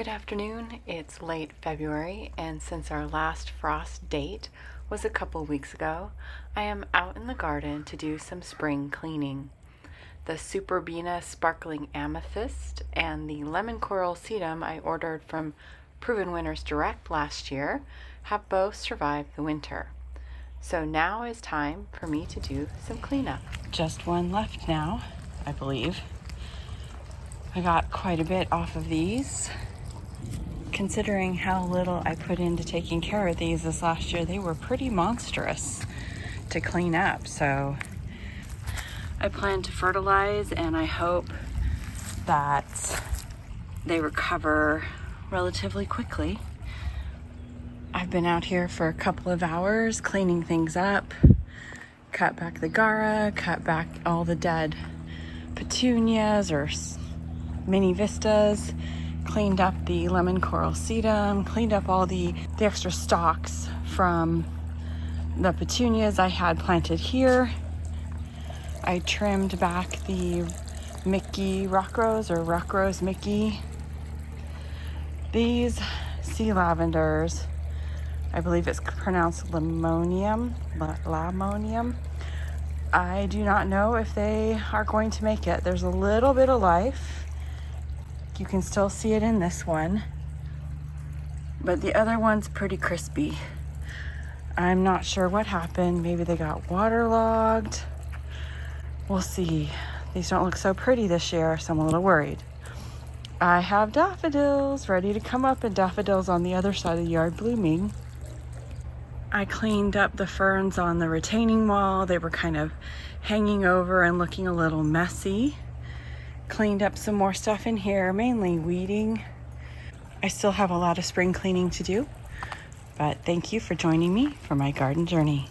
Good afternoon. It's late February, and since our last frost date was a couple weeks ago, I am out in the garden to do some spring cleaning. The Superbena Sparkling Amethyst and the Lemon Coral Sedum I ordered from Proven Winners Direct last year have both survived the winter. So now is time for me to do some cleanup. Just one left now, I believe. I got quite a bit off of these. Considering how little I put into taking care of these this last year, they were pretty monstrous to clean up. So I plan to fertilize, and I hope that they recover relatively quickly. I've been out here for a couple of hours cleaning things up, cut back the Gara, cut back all the dead petunias or mini vistas, cleaned up the lemon coral sedum, cleaned up all the extra stalks from the petunias I had planted here. I trimmed back the Mickey rock rose or rock rose Mickey. These sea lavenders, I believe it's pronounced lamonium. I do not know if they are going to make it. There's a little bit of life. You can still see it in this one, but the other one's pretty crispy. I'm not sure what happened. Maybe they got waterlogged. We'll see. These don't look so pretty this year, so I'm a little worried. I have daffodils ready to come up, and daffodils on the other side of the yard blooming. I cleaned up the ferns on the retaining wall. They were kind of hanging over and looking a little messy. Cleaned up some more stuff in here, mainly weeding. I still have a lot of spring cleaning to do, but thank you for joining me for my garden journey.